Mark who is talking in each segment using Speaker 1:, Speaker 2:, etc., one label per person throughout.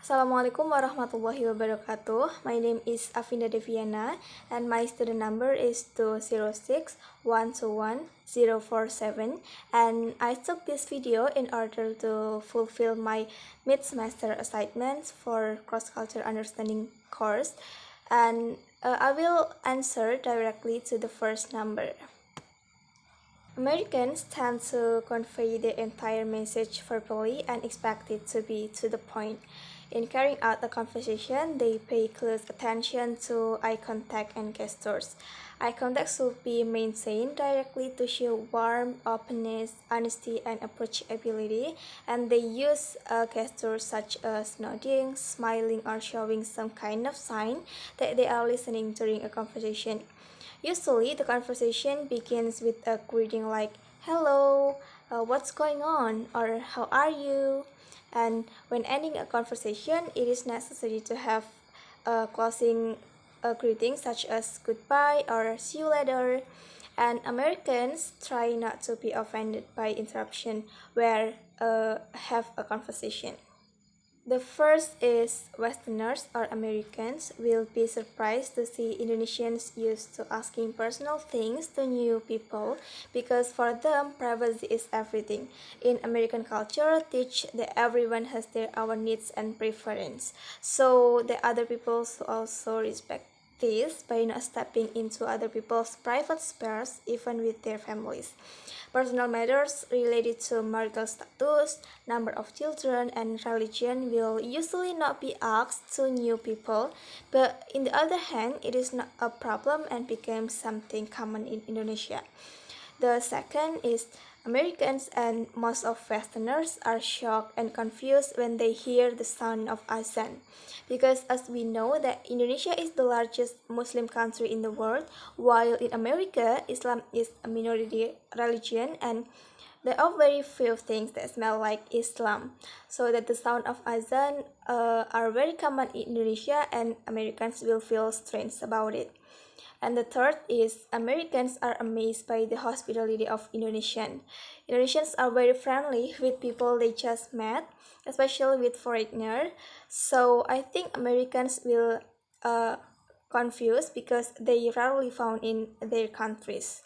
Speaker 1: Assalamualaikum warahmatullahi wabarakatuh. My name is Avinda Defiana and my student number is 206-121-047, and I took this video in order to fulfill my mid-semester assignments for cross-culture understanding course, and I will answer directly to the first number. Americans tend to convey their entire message verbally and expect it to be to the point. In carrying out a conversation, they pay close attention to eye contact and gestures. Eye contact should be maintained directly to show warmth, openness, honesty, and approachability, and they use gestures such as nodding, smiling, or showing some kind of sign that they are listening during a conversation. Usually, the conversation begins with a greeting like, "Hello, what's going on?" or "How are you?" And when ending a conversation, it is necessary to have a closing greeting such as "Goodbye" or "See you later." And Americans try not to be offended by interruption where have a conversation. The first is Westerners or Americans will be surprised to see Indonesians used to asking personal things to new people because for them privacy is everything. In American culture, teach that everyone has their own needs and preference, so the other people also respect this by not stepping into other people's private spheres even with their families. Personal matters related to marital status, number of children, and religion will usually not be asked to new people, but in the other hand, it is not a problem and became something common in Indonesia. The second is Americans and most of Westerners are shocked and confused when they hear the sound of azan. Because as we know that Indonesia is the largest Muslim country in the world, while in America Islam is a minority religion and there are very few things that smell like Islam. So that the sound of azan are very common in Indonesia and Americans will feel strange about it. And the third is Americans are amazed by the hospitality of Indonesian. Indonesians are very friendly with people they just met, especially with foreigners. So I think Americans will confuse because they rarely found in their countries.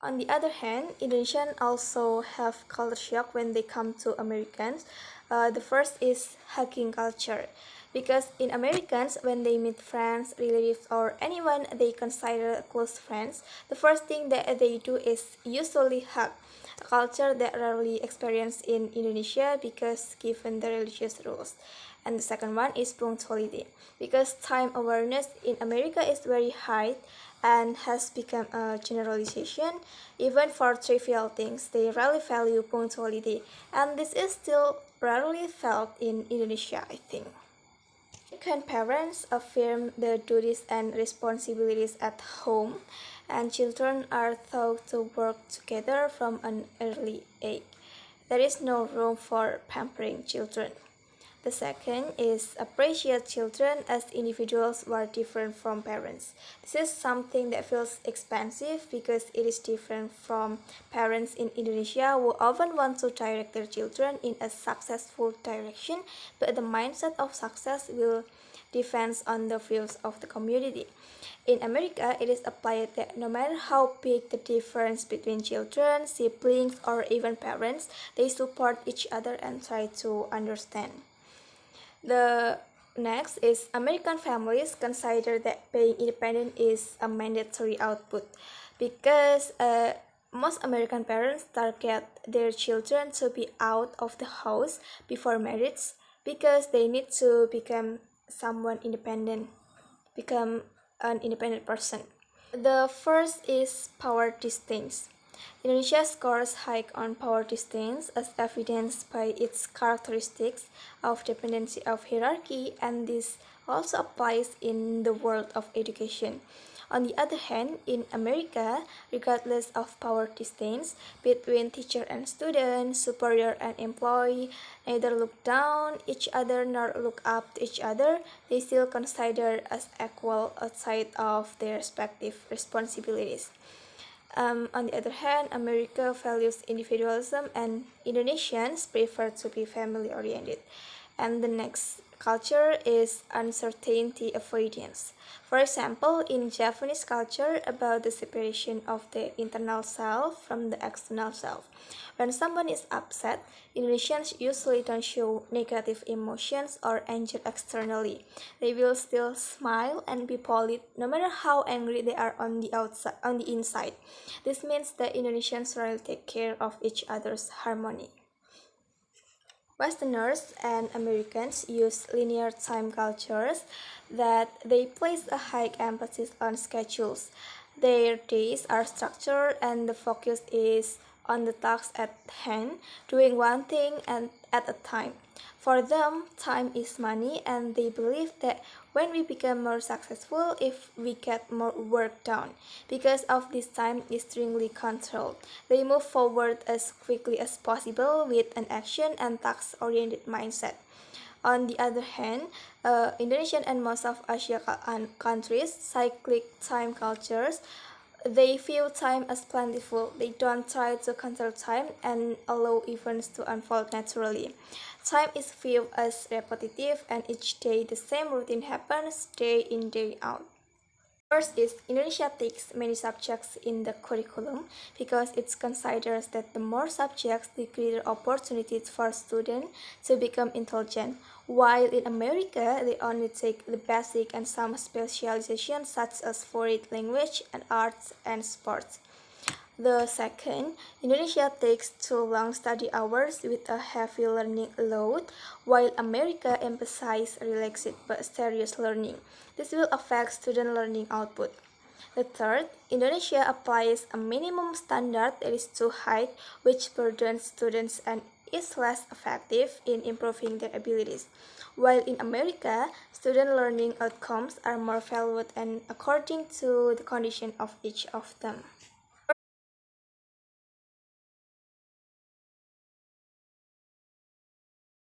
Speaker 1: On the other hand, Indonesians also have culture shock when they come to Americans. The first is hugging culture. Because in Americans, when they meet friends, relatives, or anyone they consider close friends, the first thing that they do is usually hug, a culture that rarely experienced in Indonesia because given the religious rules. And the second one is punctuality, because time awareness in America is very high and has become a generalization. Even for trivial things, they rarely value punctuality, and this is still rarely felt in Indonesia, I think. American parents affirm the duties and responsibilities at home, and children are taught to work together from an early age. There is no room for pampering children. The second is appreciate children as individuals who are different from parents. This is something that feels expensive because it is different from parents in Indonesia who often want to direct their children in a successful direction, but the mindset of success will depend on the views of the community. In America, it is applied that no matter how big the difference between children, siblings, or even parents, they support each other and try to understand. The next is American families consider that being independent is a mandatory output because most American parents target their children to be out of the house before marriage because they need to become someone independent, become an independent person. The first is power distance. Indonesia scores high on power distance as evidenced by its characteristics of dependency of hierarchy, and this also applies in the world of education. On the other hand, in America, regardless of power distance between teacher and student, superior and employee, neither look down each other nor look up to each other, they still consider as equal outside of their respective responsibilities. On the other hand, America values individualism and Indonesians prefer to be family oriented. And the next culture is uncertainty avoidance. For example, in Japanese culture, about the separation of the internal self from the external self. When someone is upset, Indonesians usually don't show negative emotions or anger externally. They will still smile and be polite no matter how angry they are on the inside. This means that Indonesians really take care of each other's harmony. Westerners and Americans use linear time cultures that they place a high emphasis on schedules. Their days are structured and the focus is on the task at hand, doing one thing at a time. For them, time is money, and they believe that when we become more successful if we get more work done. Because of this time is strictly controlled, they move forward as quickly as possible with an action and task-oriented mindset. On the other hand, Indonesian and most of Asia countries, cyclic time cultures, they view time as plentiful. They don't try to control time and allow events to unfold naturally. Time is viewed as repetitive, and each day the same routine happens day in, day out. First is Indonesia takes many subjects in the curriculum because it considers that the more subjects, the greater opportunities for students to become intelligent. While in America, they only take the basic and some specializations such as foreign language and arts and sports. The second, Indonesia takes too long study hours with a heavy learning load, while America emphasizes relaxed but serious learning. This will affect student learning output. The third, Indonesia applies a minimum standard that is too high, which burdens students and is less effective in improving their abilities. While in America, student learning outcomes are more valued and according to the condition of each of them.